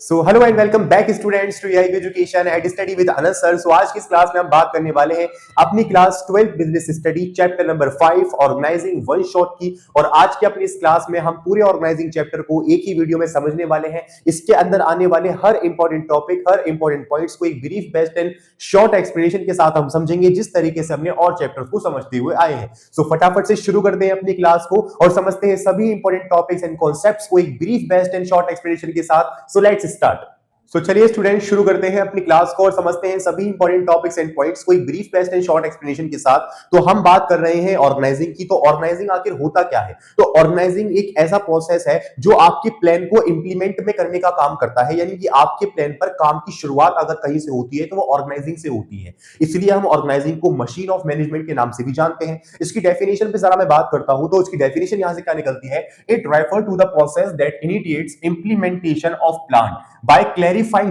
So hello and welcome back students to AI education and study with Anas sir. So आज की इस class में हम बात करने वाले हैं अपनी class 12 business study chapter number 5 organising one shot की। और आज की अपनी इस क्लास में हम पूरे ऑर्गेनाइजिंग चैप्टर को एक ही वीडियो में समझने वाले हैं। इसके अंदर आने वाले हर इंपॉर्टेंट टॉपिक, हर इंपॉर्टेंट पॉइंट्स को एक brief based and short explanation के साथ हम समझेंगे, जिस तरीके से हमने और चैप्टर्स को समझते हुए आए हैं। सो फटाफट से शुरू करते हैं अपनी क्लास को और समझते हैं सभी इंपॉर्टेंट टॉपिक्स एंड कॉन्सेप्ट्स को एक brief based and short explanation के साथ। So let's start. तो चलिए स्टूडेंट शुरू करते हैं अपनी क्लास को और समझते हैं सभी इंपॉर्टेंट टॉपिक्स एंड पॉइंट्स को एक brief based and short explanation के साथ। तो हम बात कर रहे हैं ऑर्गेनाइजिंग की। तो ऑर्गेनाइजिंग आखिर होता क्या है? तो ऑर्गेनाइजिंग एक ऐसा प्रोसेस है जो आपके प्लान को इंप्लीमेंट में करने का काम करता है। यानी कि आपके प्लान पर काम की शुरुआत अगर कहीं से होती है तो वो ऑर्गेनाइजिंग से होती है। इसलिए हम ऑर्गेनाइजिंग को मशीन ऑफ मैनेजमेंट के नाम से भी जानते हैं। इसकी डेफिनेशन पे जरा मैं बात करता हूं तो इसकी डेफिनेशन यहां से क्या निकलती है? It refer to the process that initiates implementation of plan by clarifying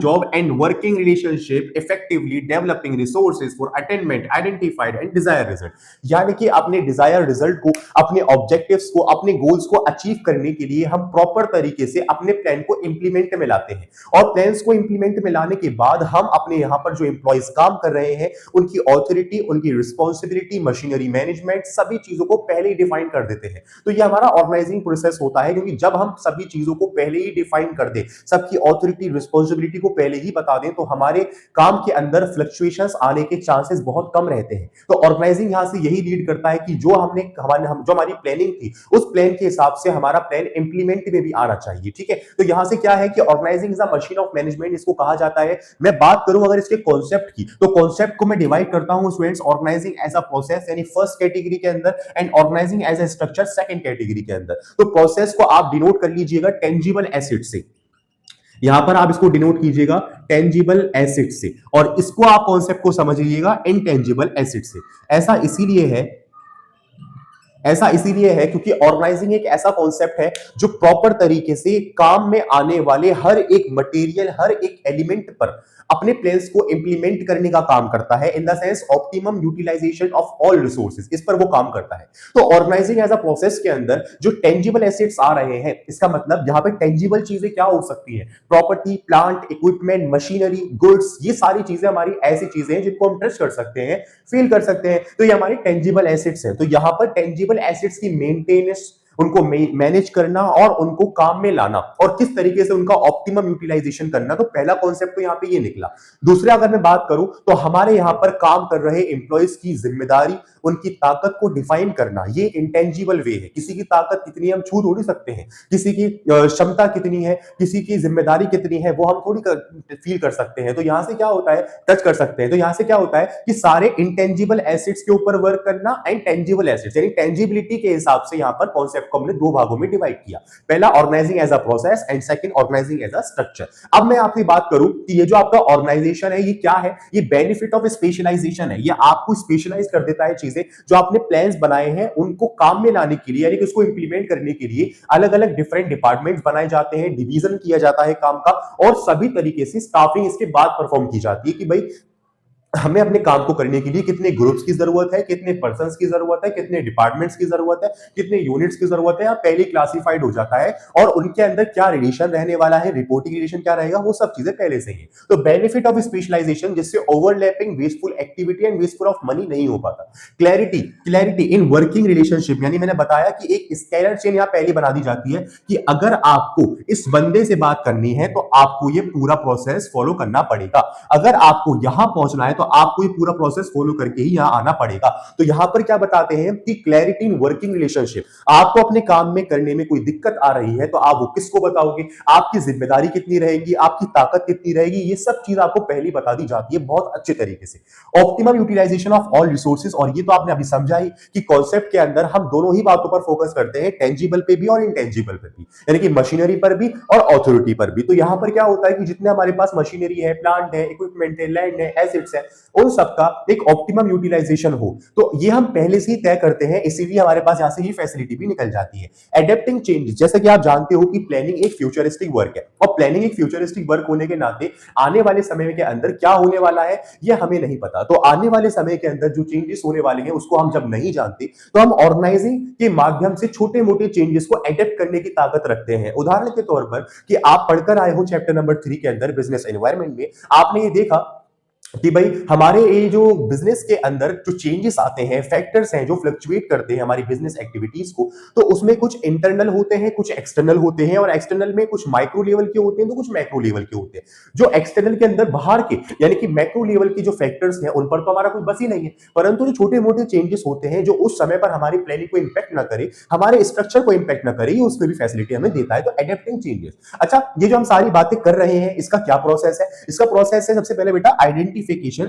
job and working relationship, effectively developing resources for attainment identified and desired result। यानी कि अपने डिजायर रिजल्ट को, अपने ऑब्जेक्टिव्स को, अपने गोल्स को अचीव करने के लिए हम प्रॉपर तरीके से अपने प्लान को इंप्लीमेंट में लाते हैं। और प्लान्स को इंप्लीमेंट में लाने के बाद हम अपने यहां पर जो एम्प्लॉइज काम कर रहे हैं उनकी ऑथोरिटी, उनकी रिस्पॉन्सिबिलिटी, मशीनरी मैनेजमेंट, सभी चीजों को पहले ही डिफाइन कर देते हैं। तो ये हमारा ऑर्गेनाइजिंग प्रोसेस होता है, क्योंकि जब हम सभी चीजों को पहले ही डिफाइन कर दे, सबकी ऑथोरिटी, रिस्पांसिबिलिटी को पहले ही बता दें, तो हमारे काम के अंदर फ्लक्चुएशंस आने के चांसेस बहुत कम रहते हैं। तो ऑर्गेनाइजिंग यहां से यही लीड करता है कि जो हमारी प्लानिंग थी उस प्लान के हिसाब से हमारा प्लान इंप्लीमेंट में भी आना चाहिए। ठीक है, तो यहां से क्या है कि organising is a machine of management इसको कहा जाता है। मैं बात करूं अगर इसके कॉन्सेप्ट की, तो कॉन्सेप्ट को मैं डिवाइड करता हूं students, organising as a process यानी फर्स्ट कैटेगरी के अंदर and organising as a structure second category के अंदर। तो प्रोसेस को आप डिनोट कर लीजिएगा टेंजिबल एसेट से। यहां पर आप इसको डिनोट कीजिएगा टेंजिबल एसेट से, और इसको आप कॉन्सेप्ट को समझ लीजिएगा इनटेंजिबल एसेट से। ऐसा इसीलिए है क्योंकि ऑर्गेनाइजिंग एक ऐसा कॉन्सेप्ट है जो प्रॉपर तरीके से काम में आने वाले हर एक मटेरियल, हर एक एलिमेंट पर अपने प्लान्स को इंप्लीमेंट करने का काम करता है। In the sense optimum utilisation of all resources, इस पर वो काम करता है। तो ऑर्गेनाइजिंग एज अ प्रोसेस के अंदर जो टेंजिबल एसेट्स आ रहे हैं, इसका मतलब यहां पे टेंजिबल चीजें क्या हो सकती हैं? Property, plant, equipment, machinery, goods, ये सारी चीजें हमारी ऐसी चीजें हैं जिनको हम टच कर सकते हैं, फील कर सकते हैं। तो ये हमारी टेंजिबल एसेट्स हैं। तो यहां पर टेंजिबल एसेट्स की मेंटेनेंस, उनको मैनेज करना और उनको काम में लाना और किस तरीके से उनका ऑप्टिमम यूटिलाइजेशन करना, तो पहला कॉन्सेप्ट तो यहां पे ये निकला। दूसरा अगर मैं बात करूं तो हमारे यहां पर काम कर रहे एम्प्लॉइज की जिम्मेदारी, उनकी ताकत को डिफाइन करना, ये इंटेंजिबल वे है। किसी की ताकत कितनी है हम छू थोड़ी सकते हैं, किसी की क्षमता कितनी है, किसी की जिम्मेदारी कितनी है वो हम थोड़ी फील कर सकते हैं। तो यहां से क्या होता है, टच कर सकते हैं। तो यहां से क्या होता है कि सारे इंटेंजिबल एसेट्स के ऊपर वर्क करना एंड टेंजिबल एसेट्स यानी टेंजिबिलिटी के हिसाब से यहां पर कॉन्सेप्ट को हमने दो भागों में डिवाइड किया। पहला organising as a process and second organising as a structure. अब मैं आपसे बात करूं कि ये जो आपका ऑर्गेनाइजेशन है ये क्या है? ये बेनिफिट ऑफ स्पेशलाइजेशन है। ये आपको स्पेशलाइज कर देता है चीजें, जो आपने प्लान्स बनाए हैं उनको काम में लाने के लिए यानी कि उसको इंप्लीमेंट करने के लिए अलग अलग डिफरेंट डिपार्टमेंट्स बनाए जाते हैं, डिवीजन किया जाता है काम का, और सभी तरीके से स्टाफिंग इसके बाद परफॉर्म की जाती है कि भाई हमें अपने काम को करने के लिए कितने ग्रुप्स की जरूरत है, कितने पर्संस की जरूरत है, कितने डिपार्टमेंट्स की जरूरत है, कितने यूनिट्स की जरूरत है, या पहले क्लासिफाइड हो जाता है और उनके अंदर क्या रिलेशन रहने वाला है, रिपोर्टिंग रिलेशन क्या रहेगा, वो सब चीजें पहले से ही। तो बेनिफिट ऑफ स्पेशलाइजेशन, जिससे overlapping, wasteful activity and wasteful of money नहीं हो पाता। क्लैरिटी इन वर्किंग रिलेशनशिप, यानी मैंने बताया कि एक स्केलर चेन यहां पहले बना दी जाती है कि अगर आपको इस बंदे से बात करनी है तो आपको ये पूरा प्रोसेस फॉलो करना पड़ेगा। अगर आपको यहां पहुंचना है तो आपको ये पूरा प्रोसेस फॉलो करके ही यहां आना पड़ेगा। तो यहां पर क्या बताते हैं कि क्लैरिटी इन वर्किंग रिलेशनशिप, आपको अपने काम में करने में कोई दिक्कत आ रही है तो आप वो किसको बताओगे, आपकी जिम्मेदारी कितनी रहेगी, आपकी ताकत कितनी रहेगी, ये सब चीज आपको पहले बता दी जाती है बहुत अच्छे तरीके से। Optimum utilisation of all resources, और ये तो आपने अभी समझा ही कि कॉन्सेप्ट के अंदर हम दोनों ही बातों पर फोकस करते हैं, टेंजिबल पे भी और इंटेंजिबल पे भी, यानी कि मशीनरी पर भी और ऑथोरिटी पर भी। तो यहां पर क्या होता है कि जितने हमारे पास मशीनरी है, प्लांट है, इक्विपमेंट है, लैंड है, एसेट्स है, उन सबका एक ऑप्टिमम यूटिलाइजेशन हो। तो ये हम पहले से ही तय करते हैं, इसीलिए हमारे पास यहां से ये फैसिलिटी भी निकल जाती है। एडेप्टिंग चेंज, जैसे कि आप जानते हो कि प्लानिंग एक फ्यूचरिस्टिक वर्क है, और प्लानिंग एक फ्यूचरिस्टिक वर्क होने के नाते आने वाले समय के अंदर क्या होने वाला है ये हमें नहीं पता। तो आने वाले समय के अंदर जो चेंजेस होने वाले हैं उसको हम जब नहीं जानते तो हम ऑर्गेनाइजिंग के माध्यम से छोटे मोटे चेंजेस को एडेप्ट करने की ताकत रखते हैं। उदाहरण के तौर पर कि आप पढ़कर आए हो चैप्टर नंबर 3 के अंदर बिजनेस एनवायरनमेंट में, आपने ये देखा कि भाई हमारे ये जो बिजनेस के अंदर जो चेंजेस आते हैं, फैक्टर्स हैं जो फ्लक्चुएट करते हैं हमारी बिजनेस एक्टिविटीज को, तो उसमें कुछ इंटरनल होते हैं, कुछ एक्सटर्नल होते हैं, और एक्सटर्नल में कुछ माइक्रो लेवल के होते हैं तो कुछ मैक्रो लेवल के होते हैं। जो एक्सटर्नल के अंदर बाहर के यानी कि मैक्रो लेवल की जो फैक्टर्स हैं उन पर तो हमारा कोई बस ही नहीं है, परंतु जो छोटे मोटे चेंजेस होते हैं जो उस समय पर हमारी प्लानिंग को इंपैक्ट ना करे, हमारे स्ट्रक्चर को इंपैक्ट ना करे, उसमें भी फैसिलिटी हमें देता है। तो एडेप्टिंग चेंजेस। अच्छा, ये जो हम सारी बातें कर रहे हैं इसका क्या प्रोसेस है? इसका प्रोसेस है सबसे पहले बेटा identification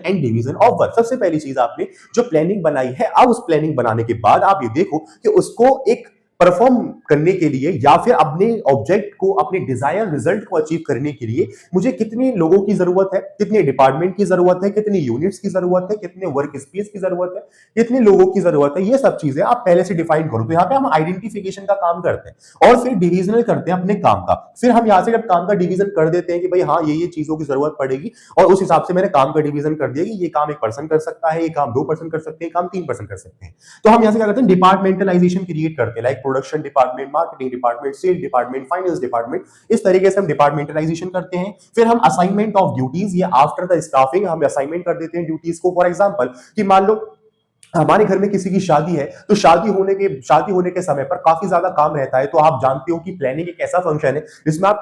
and division of work. सबसे पहली चीज, आपने जो प्लानिंग बनाई है, अब उस प्लानिंग बनाने के बाद आप ये देखो कि उसको एक परफॉर्म करने के लिए या फिर अपने ऑब्जेक्ट को, अपने डिजायर रिजल्ट को अचीव करने के लिए मुझे कितने लोगों की जरूरत है, कितने डिपार्टमेंट की जरूरत है, कितनी यूनिट्स की जरूरत है, कितने वर्क स्पेस की जरूरत है, कितने लोगों की जरूरत है, ये सब चीजें आप पहले से डिफाइन करो। तो यहाँ पे हम आइडेंटिफिकेशन का काम करते हैं और फिर डिविजनल करते हैं अपने काम का। फिर हम यहाँ से जब काम का डिवीजन कर देते हैं कि भाई हाँ ये चीजों की जरूरत पड़ेगी, और उस हिसाब से मैंने काम का डिवीजन कर दिया कि ये काम 1% कर सकता है, ये काम 2% कर सकते हैं, काम 3% कर सकते हैं। तो हम यहाँ से क्या करते हैं, डिपार्टमेंटलाइजेशन क्रिएट करते हैं, like production department, marketing department, sale department, finance department, इस तरीके से हम डिपार्टमेंटलाइजेशन करते हैं। फिर हम असाइनमेंट ऑफ ड्यूटीज, या आफ्टर द स्टाफिंग हम असाइनमेंट कर देते हैं ड्यूटीज को। फॉर एग्जांपल कि मान लो हमारे घर में किसी की शादी है, तो शादी होने के समय पर काफी ज्यादा काम रहता है। तो आप जानते हो कि प्लानिंग एक ऐसा फंक्शन है जिसमें आप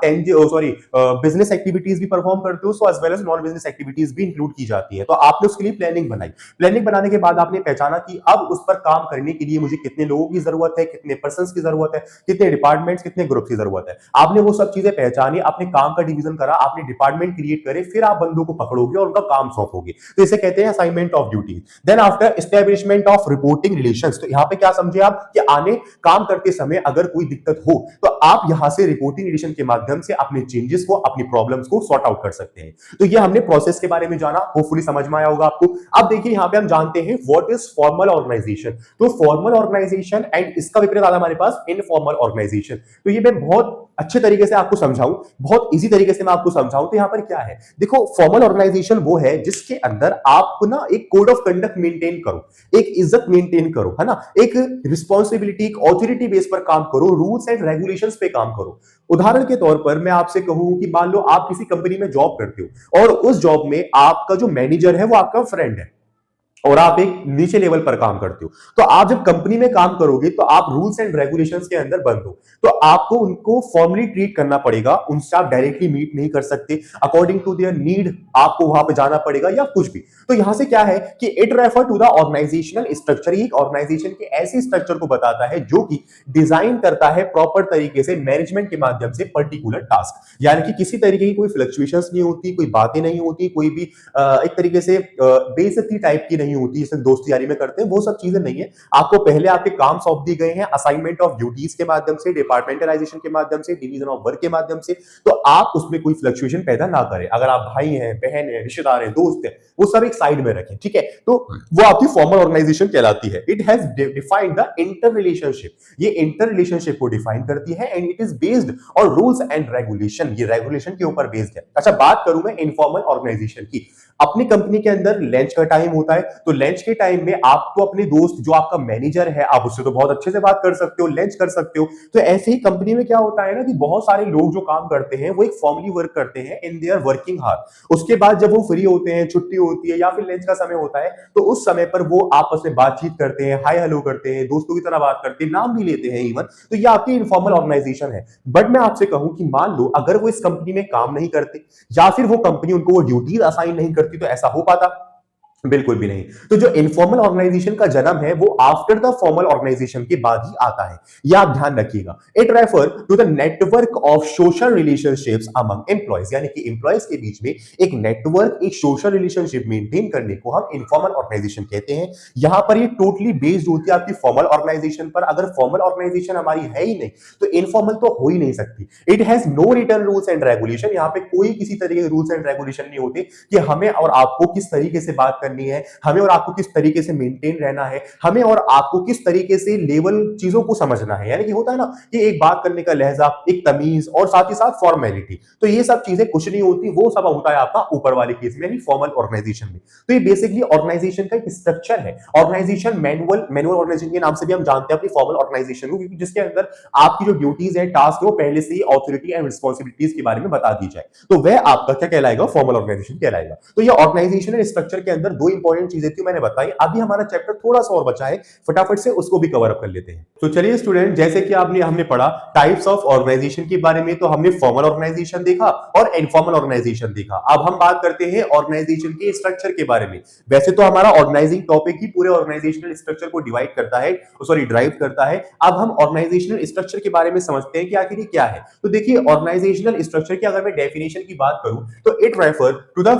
बिजनेस एक्टिविटीज भी परफॉर्म करते हो, so as well as non business activities भी इंक्लूड की जाती है। तो आपने उसके लिए प्लानिंग बनाई। प्लानिंग बनाने के बाद आपने पहचाना कि अब उस पर काम करने के लिए मुझे कितने लोगों की जरूरत है, कितने पर्सन की जरूरत है, कितने डिपार्टमेंट्स, कितने ग्रुप की जरूरत है। आपने वो सब चीजें पहचानी, अपने काम का डिवीजन करा, आपने डिपार्टमेंट क्रिएट करे, फिर आप बंदों को पकड़ोगे और उनका काम सौंपोगे। तो इसे कहते हैं assignment of duties. Then after establishment of reporting relations. तो यहां पे क्या समझे आप कि आने काम करते समय अगर कोई दिक्कत हो तो आप यहां से रिपोर्टिंग रिलेशन के माध्यम से अपने चेंजेस को, अपनी प्रॉब्लम्स को सॉर्ट आउट कर सकते हैं। तो ये हमने प्रोसेस के बारे में जाना, होपफुली समझ में आया होगा आपको। अब देखिए यहां पे हम जानते हैं व्हाट इज फॉर्मल ऑर्गेनाइजेशन। तो फॉर्मल ऑर्गेनाइजेशन एंड इसका विपरीत आता है हमारे पास इनफॉर्मल ऑर्गेनाइजेशन। तो ये मैं बहुत अच्छे तरीके से आपको समझाऊं, बहुत इजी तरीके से मैं आपको समझाऊं तो यहां पर क्या है, देखो फॉर्मल ऑर्गेनाइजेशन वो है जिसके अंदर आप ना एक कोड ऑफ कंडक्ट मेंटेन करो, एक इज्जत मेंटेन करो, है ना, एक रिस्पॉन्सिबिलिटी, एक ऑथोरिटी बेस पर काम करो, रूल्स एंड रेगुलेशंस पे काम करो। उदाहरण के तौर पर मैं आपसे कहूं कि मान लो आप किसी कंपनी में जॉब करते हो और उस जॉब में आपका जो मैनेजर है वो आपका फ्रेंड है और आप एक नीचे लेवल पर काम करते हो। तो आप जब कंपनी में काम करोगे तो आप रूल्स एंड रेगुलेशंस के अंदर बंद हो, तो आपको उनको फॉर्मली ट्रीट करना पड़ेगा, उनसे आप डायरेक्टली मीट नहीं कर सकते, अकॉर्डिंग टू देयर नीड आपको वहां पे जाना पड़ेगा या कुछ भी। तो यहां से क्या है कि it refer to the organisational structure. एक ऑर्गेनाइजेशन के ऐसे स्ट्रक्चर को बताता है जो कि डिजाइन करता है प्रॉपर तरीके से मैनेजमेंट के माध्यम से पर्टिकुलर टास्क, यानी कि किसी तरीके की कोई फ्लक्चुएशंस नहीं होती, कोई बातें नहीं होती, कोई भी एक तरीके से बेइज्जती टाइप की नहीं होती जैसे दोस्ती यारी में करते हैं, वो सब चीजें नहीं है। आपको पहले आपके काम सौंप दिए गए हैं असाइनमेंट ऑफ ड्यूटीज के माध्यम से, डिपार्टमेंटलाइजेशन के माध्यम से, डिवीजन ऑफ वर्क के माध्यम से। तो आप उसमें कोई फ्लक्चुएशन पैदा ना करें। अगर आप भाई हैं, बहन है, रिश्तेदार हैं, दोस्त हैं, वो सब एक साइड में रखें, ठीक है। तो वो आपकी फॉर्मल ऑर्गेनाइजेशन कहलाती है। It has defined the inter relationship, ये इंटर रिलेशनशिप को डिफाइन करती है and it is based on rules and regulation, ये रेगुलेशन के ऊपर बेस्ड है। अच्छा, बात करूं मैं इनफॉर्मल ऑर्गेनाइजेशन की। अपनी कंपनी के अंदर लंच का टाइम होता है, तो लंच के टाइम में आप तो अपने दोस्त जो आपका मैनेजर है आप उससे तो बहुत अच्छे से बात कर सकते हो, लंच कर सकते हो। तो ऐसे ही कंपनी में क्या होता है ना कि बहुत सारे लोग जो काम करते हैं वो एक फॉर्मली वर्क करते हैं इन देयर वर्किंग आवर। उसके बाद जब वो फ्री होते हैं, छुट्टी होती है या फिर लंच का समय होता है, तो उस समय पर वो आपस में बातचीत करते हैं, हाय हेलो करते हैं, दोस्तों की तरह बात करते हैं, नाम भी लेते हैं इवन। तो ये आपकी इनफॉर्मल ऑर्गेनाइजेशन है। बट मैं आपसे कहूं कि मान लो अगर वो इस कंपनी में काम नहीं करते या फिर वो कंपनी उनको वो ड्यूटीज असाइन नहीं करती, तो ऐसा हो पाता? बिल्कुल भी नहीं। तो जो इनफॉर्मल ऑर्गेनाइजेशन का जन्म है वो आफ्टर द फॉर्मल ऑर्गेनाइजेशन के बाद ही आता है। ये आप ध्यान रखिएगा। It refer to the network of social relationships among employees, यानी कि एम्प्लॉयज के बीच में एक नेटवर्क, एक सोशल रिलेशनशिप मेंटेन करने को हम इनफॉर्मल ऑर्गेनाइजेशन कहते हैं। यहां पर ये टोटली बेस्ड होती है आपकी फॉर्मल ऑर्गेनाइजेशन पर। अगर फॉर्मल ऑर्गेनाइजेशन हमारी है ही नहीं तो इनफॉर्मल तो हो ही नहीं सकती। It has no written rules and regulation, यहाँ पे कोई किसी तरीके के रूल्स एंड रेगुलेशन नहीं होते कि हमें और आपको किस तरीके से बात करनी है, हमें और आपको किस तरीके से मेंटेन रहना है, हमें और आपको किस तरीके से लेवल चीजों को समझना है। यानी कि होता है ना कि एक बात करने का लहजा, एक तमीज और साथ ही साथ फॉर्मेलिटी, तो ये सब चीजें कुछ नहीं होती, वो सब होता है आपका ऊपर वाले केस में, यानी फॉर्मल ऑर्गेनाइजेशन में। तो ये बेसिकली ऑर्गेनाइजेशन का एक स्ट्रक्चर है। ऑर्गेनाइजेशन मैनुअल ऑर्गेनाइजेशन के नाम से भी हम जानते हैं अपनी फॉर्मल ऑर्गेनाइजेशन को, क्योंकि जिसके अंदर आपकी जो ड्यूटीज है, टास्क है, वो पहले से ही ऑथोरिटी एंड रिस्पॉन्सिबिलिटीज के बारे में बता दी जाए, तो वह आपका क्या कहलाएगा, फॉर्मल ऑर्गेनाइजेशन कहलाएगा। तो ये ऑर्गेनाइजेशन एंड स्ट्रक्चर के अंदर दो इंपॉर्टेंट चीजें थी मैंने बताई। अभी हमारा चैप्टर थोड़ा सा और बचा है, फटाफट से उसको भी कवर अप कर लेते हैं। तो चलिए स्टूडेंट, जैसे कि हमने पढ़ा टाइप्स ऑफ ऑर्गेनाइजेशन के बारे में, तो हमने फॉर्मल ऑर्गेनाइजेशन देखा और इनफॉर्मल ऑर्गेनाइजेशन देखा। अब हम बात करते हैं ऑर्गेनाइजेशन के स्ट्रक्चर के बारे में। वैसे तो हमारा ऑर्गेनाइजिंग टॉपिक ही पूरे ऑर्गेनाइजेशनल स्ट्रक्चर को डिवाइड करता है, सॉरी ड्राइव करता है। अब हम ऑर्गेनाइजेशनल स्ट्रक्चर के बारे में समझते हैं कि आखिर ये क्या है। तो देखिए, ऑर्गेनाइजेशनल स्ट्रक्चर की अगर मैं डेफिनेशन की बात करूं तो it refer to the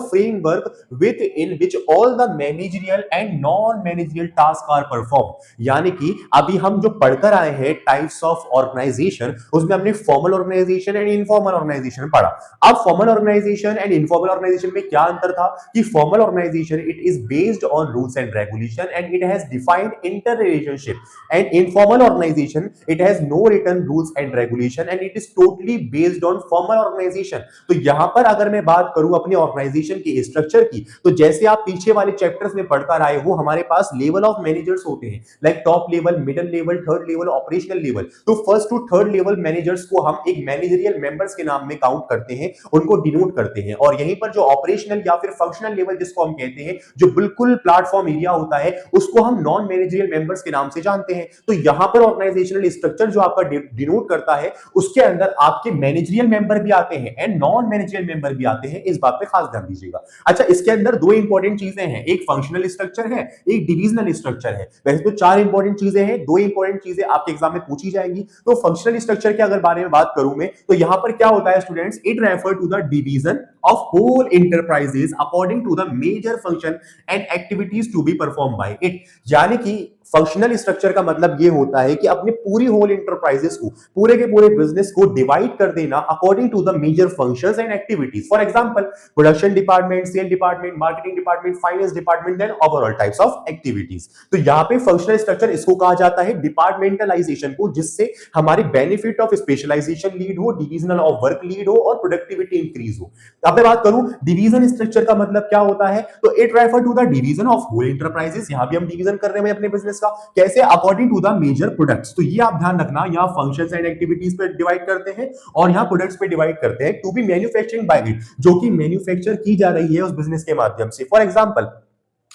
framework within which all the managerial and non managerial task are perform. यानी कि अभी हम जो पढ़कर आए हैं टाइप्स ऑफ ऑर्गेनाइजेशन, उसमें हमने formal organisation and informal organisation पढ़ा। अब formal organisation and informal organisation में क्या अंतर था कि formal organisation it is based on rules and regulation and it has defined inter relationship, and informal organisation it has no written rules and regulation and it is totally based on formal organisation. तो यहां पर अगर मैं बात करूं अपनी organisation के structure की, तो जैसे आप पीछे वाले चैप्टर्स में पढ़कर आए हो, हमारे पास लेवल ऑफ मैनेजर्स होते हैं, like top level, middle level, third level, operational level. तो first to third level managers को हम एक मैनेजरियल मेंबर्स के नाम में काउंट करते हैं, उनको डिनोट करते हैं। और यहीं पर जो ऑपरेशनल या फिर फंक्शनल लेवल जिसको हम कहते हैं, जो बिल्कुल प्लेटफॉर्म एरिया होता है, उसको हम नॉन मैनेजरियल मेंबर्स के नाम से जानते हैं। तो यहां पर ऑर्गेनाइजेशनल स्ट्रक्चर जो आपका डिनोट करता है, उसके अंदर आपके मैनेजरियल मेंबर भी आते हैं एंड नॉन मैनेजरियल मेंबर भी आते हैं। इस बात पे खास ध्यान दीजिएगा। अच्छा, इसके अंदर दो इंपॉर्टेंट चीजें हैं, एक फंक्शनल स्ट्रक्चर है, एक डिविजनल स्ट्रक्चर है। वैसे तो चार इंपॉर्टेंट चीजें हैं, दो इंपॉर्टेंट चीजें आपके एग्जाम में पूछी जाएंगी। तो फंक्शनल स्ट्रक्चर के अगर बारे में बात करूं मैं, तो यहां पर क्या होता है students, it refer to the division of whole enterprises according to the major function and activities to be perform by it. यानी कि फंक्शनल स्ट्रक्चर का मतलब यह होता है कि अपने पूरी होल इंटरप्राइजेस को, पूरे के पूरे बिजनेस को डिवाइड कर देना according to the major functions and activities. For example, production department, sale department, marketing department, finance department, then overall types of activities. तो यहां पे फंक्शनल स्ट्रक्चर इसको कहा जाता है डिपार्टमेंटलाइजेशन को, जिससे हमारी बेनिफिट ऑफ स्पेशलाइजेशन लीड हो, डिवीजनल ऑफ वर्क लीड हो और प्रोडक्टिविटी इंक्रीज हो। अब मैं बात करूं डिवीजन स्ट्रक्चर का मतलब क्या होता है, तो it refer to the division of whole enterprises. यहां भी हम डिवीजन कर रहे हैं अपने बिजनेस का, कैसे, according to the major products. तो ये आप ध्यान रखना, यहां फंक्शंस एंड एक्टिविटीज पे डिवाइड करते हैं और यहां प्रोडक्ट्स पे डिवाइड करते हैं, to be manufacturing by it, जो कि मैन्युफैक्चर की जा रही है उस बिजनेस के माध्यम से। फॉर एग्जांपल,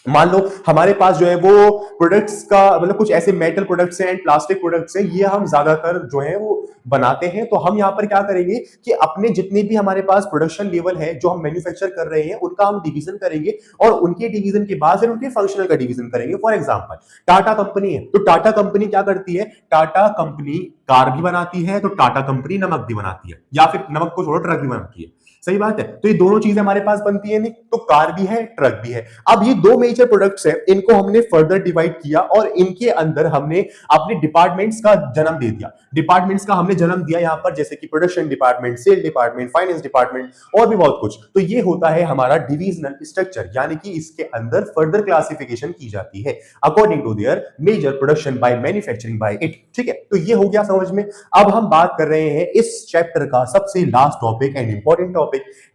मान लो हमारे पास जो है वो प्रोडक्ट्स का मतलब कुछ ऐसे मेटल प्रोडक्ट्स हैं एंड प्लास्टिक प्रोडक्ट्स हैं, ये हम ज्यादातर जो है वो बनाते हैं। तो हम यहाँ पर क्या करेंगे कि अपने जितने भी हमारे पास प्रोडक्शन लेवल है जो हम मैन्युफैक्चर कर रहे हैं, उनका हम डिवीजन करेंगे और उनके डिवीजन के बाद फिर उनके फंक्शनल का डिवीजन करेंगे। फॉर एग्जांपल, टाटा कंपनी है, तो टाटा कंपनी क्या करती है, टाटा कंपनी कार भी बनाती है, तो टाटा कंपनी नमक भी बनाती है, या फिर नमक को छोड़ो ट्रक भी बनाती है। सही बात है। तो ये दोनों चीजें हमारे पास बनती है, नहीं तो कार भी है, ट्रक भी है। अब ये दो मेजर प्रोडक्ट्स हैं, इनको हमने फर्दर डिवाइड किया और इनके अंदर हमने अपने डिपार्टमेंट्स का जन्म दे दिया। डिपार्टमेंट्स का हमने जन्म दिया यहां पर, जैसे कि production department, sale department, finance department और भी बहुत कुछ। तो ये होता है हमारा डिविजनल स्ट्रक्चर, यानी कि इसके अंदर फर्दर क्लासिफिकेशन की जाती है according to their major production by manufacturing by it. ठीक है, तो ये हो गया समझ में। अब हम बात कर रहे हैं इस चैप्टर का सबसे last topic and important topic,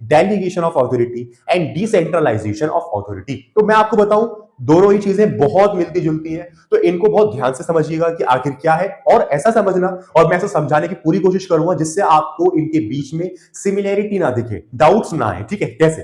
delegation of authority and decentralisation of authority. तो मैं आपको बताऊं, दोनों ही चीजें बहुत मिलती जुलती हैं, तो इनको बहुत ध्यान से समझिएगा कि आखिर क्या है, और ऐसा समझना और मैं ऐसा समझाने की पूरी कोशिश करूंगा जिससे आपको इनके बीच में सिमिलैरिटी ना दिखे, डाउट्स ना आए। ठीक है, कैसे,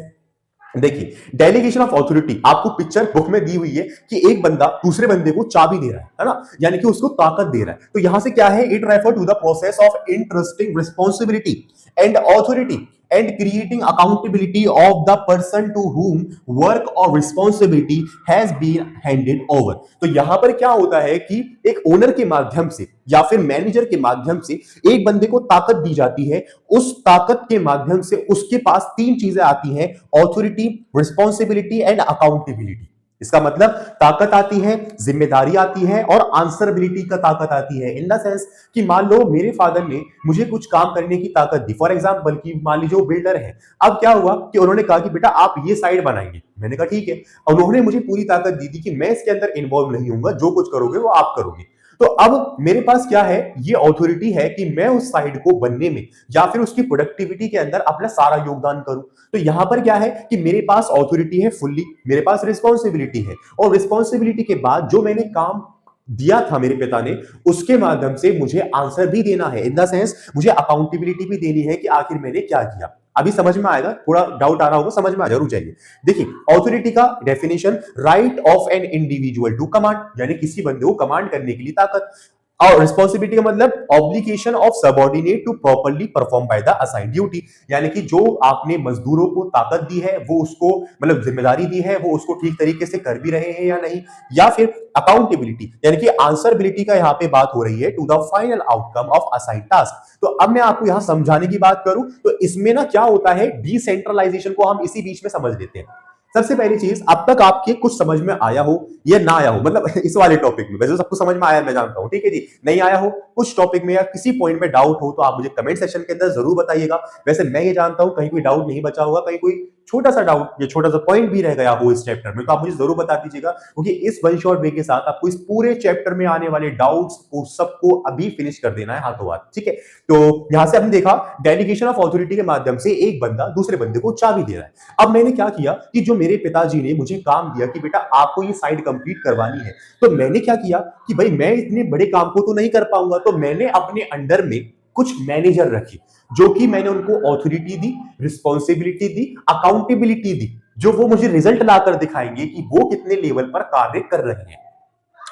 देखिए, डेलीगेशन ऑफ अथॉरिटी आपको पिक्चर बुक में दी हुई है कि एक बंदा दूसरे बंदे को चाबी दे रहा है ना, यानी कि उसको ताकत दे रहा है। तो यहां से क्या है, it refer to the process of entrusting responsibility and authority and creating accountability of the person to whom work or responsibility has been handed over। तो यहां पर क्या होता है कि एक ओनर के माध्यम से या फिर मैनेजर के माध्यम से एक बंदे को ताकत दी जाती है। उस ताकत के माध्यम से उसके पास तीन चीजें आती हैं, ऑथोरिटी, रिस्पॉन्सिबिलिटी एंड अकाउंटेबिलिटी। इसका मतलब ताकत आती है, जिम्मेदारी आती है और आंसरबिलिटी का ताकत आती है। इन द सेंस कि मान लो मेरे फादर ने मुझे कुछ काम करने की ताकत दी, फॉर एग्जांपल कि मान लीजिए वो बिल्डर है। अब क्या हुआ कि उन्होंने कहा कि बेटा आप ये साइड बनाएंगे, मैंने कहा ठीक है। उन्होंने मुझे पूरी ताकत दी थी कि मैं इसके अंदर इन्वॉल्व नहीं हूंगा, जो कुछ करोगे वो आप करोगे। तो अब मेरे पास क्या है, ये ऑथोरिटी है कि मैं उस साइड को बनने में या फिर उसकी प्रोडक्टिविटी के अंदर अपना सारा योगदान करूं। तो यहां पर क्या है कि मेरे पास ऑथोरिटी है फुल्ली, मेरे पास रिस्पॉन्सिबिलिटी है, और रिस्पॉन्सिबिलिटी के बाद जो मैंने काम दिया था मेरे पिता ने, उसके माध्यम से मुझे आंसर भी देना है। इन द सेंस मुझे अकाउंटेबिलिटी भी देनी है कि आखिर मैंने क्या किया। अभी समझ में आएगा, थोड़ा डाउट आ रहा होगा, समझ में आ जरूर जाइए। देखिए ऑथोरिटी का definition, right of an individual to command, यानी किसी बंदे को कमांड करने के लिए ताकत। और रिस्पॉन्सिबिलिटी का मतलब obligation of subordinate to properly perform by the assigned duty, यानी कि जो आपने मजदूरों को ताकत दी है, वो उसको मतलब जिम्मेदारी दी है, वो उसको ठीक तरीके से कर भी रहे हैं या नहीं। या फिर अकाउंटेबिलिटी, यानी कि आंसरबिलिटी का यहां पे बात हो रही है to the final outcome of assigned task. तो अब मैं आपको यहां समझाने की बात करूं तो इसमें ना क्या होता है, डिसेंट्रलाइजेशन को हम इसी बीच में समझ लेते हैं। सबसे पहली चीज, अब तक आपके कुछ समझ में आया हो या ना आया हो, मतलब इस वाले टॉपिक में वैसे सबको समझ में आया मैं जानता हूं, ठीक है जी। नहीं आया हो कुछ टॉपिक में या किसी पॉइंट में डाउट हो तो आप मुझे कमेंट सेक्शन के अंदर जरूर बताइएगा। वैसे मैं ये जानता हूं कहीं कोई डाउट नहीं बचा होगा, कहीं कोई छोटा सा डाउट या छोटा सा पॉइंट भी रह गया हो इस चैप्टर में, तो आप मुझे जरूर बता दीजिएगा, क्योंकि इस वन शॉट वे के साथ आपको इस पूरे चैप्टर में आने वाले डाउट्स को सबको अभी फिनिश कर देना है हाथों हाथ, ठीक है। तो यहां से हमने देखा डेलीगेशन ऑफ अथॉरिटी के माध्यम से एक बंदा दूसरे बंदे को चाबी दे रहा है। अब मैंने क्या किया कि जो मेरे पिताजी ने मुझे काम दिया कि बेटा आपको ये साइड कंप्लीट करवानी है, तो मैंने क्या किया कि भाई मैं इतने बड़े काम को तो नहीं कर पाऊंगा, तो मैंने अपने अंडर में कुछ मैनेजर रखे, जो कि मैंने उनको ऑथोरिटी दी, रिस्पॉन्सिबिलिटी दी, अकाउंटेबिलिटी दी, जो वो मुझे रिजल्ट लाकर दिखाएंगे कि वो कितने लेवल पर कार्य कर रहे हैं।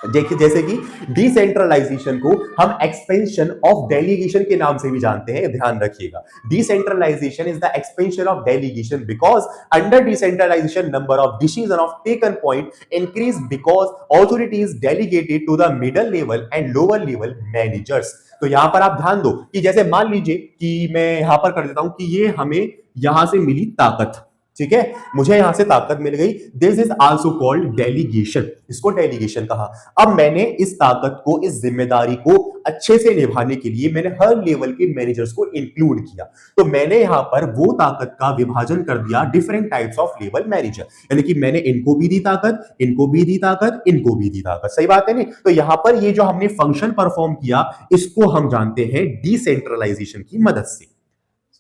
देखिए जैसे कि डिसेंट्रलाइजेशन को हम एक्सपेंशन ऑफ डेलीगेशन के नाम से भी जानते हैं, ध्यान रखिएगा। Decentralisation is the expansion of delegation because under decentralisation number of decision of taken point increase because authority is delegated to the middle level and lower level managers. तो यहां पर आप ध्यान दो कि जैसे मान लीजिए कि मैं यहां पर कर देता हूं कि ये हमें यहां से मिली ताकत, ठीक है, मुझे यहां से ताकत मिल गई, this is also called delegation, इसको डेलीगेशन कहा। अब मैंने इस ताकत को, इस जिम्मेदारी को अच्छे से निभाने के लिए मैंने हर लेवल के मैनेजर्स को इंक्लूड किया। तो मैंने यहां पर वो ताकत का विभाजन कर दिया different types of level manager, यानी कि मैंने इनको भी दी ताकत, इनको भी दी ताकत, इनको भी दी ताकत। सही बात है नहीं? तो यहां पर ये जो हमने फंक्शन परफॉर्म किया, इसको हम जानते हैं डिसेंट्रलाइजेशन की मदद से।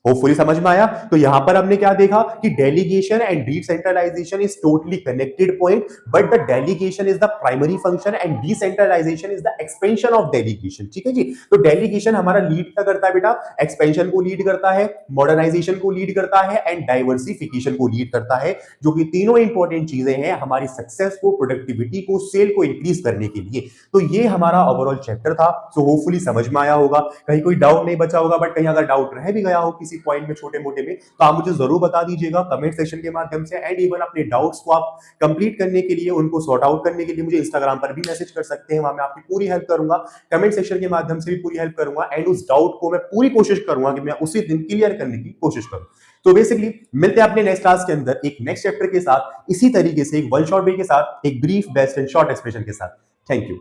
होपफुली समझ में आया। तो यहां पर हमने क्या देखा कि delegation and decentralisation is totally connected point, but the delegation is the primary function and decentralisation is the expansion of delegation, ठीक है जी। तो डेलीगेशन हमारा लीड क्या करता है बेटा, एक्सपेंशन को लीड करता है, मॉडर्नाइजेशन को लीड करता है एंड डाइवर्सिफिकेशन को लीड करता है, जो कि तीनों इंपॉर्टेंट चीजें हैं हमारी सक्सेस को, प्रोडक्टिविटी को, सेल को इंक्रीज करने के लिए। तो ये हमारा ओवरऑल चैप्टर था। सो होपफुली समझ में आया होगा, कहीं कोई डाउट नहीं बचा होगा, बट कहीं अगर डाउट रह भी गया हो किसी पॉइंट में, छोटे मोटे में, तो आप मुझे जरूर बता दीजिएगा कमेंट सेक्शन के माध्यम से। एंड इवन अपने डाउट्स को आप कंप्लीट करने के लिए, उनको सॉर्ट आउट करने के लिए मुझे इंस्टाग्राम पर भी मैसेज कर सकते हैं, वहां मैं आपकी पूरी हेल्प करूंगा, कमेंट सेक्शन के माध्यम से भी पूरी हेल्प करूंगा। एंड उस डाउट को मैं पूरी कोशिश करूंगा कि मैं उसी दिन क्लियर करने की कोशिश करूं। तो बेसिकली मिलते हैं अपने नेक्स्ट क्लास के अंदर एक नेक्स्ट चैप्टर के साथ, इसी तरीके से एक वन शॉट वे के साथ, एक brief best and short explanation के साथ। Thank you.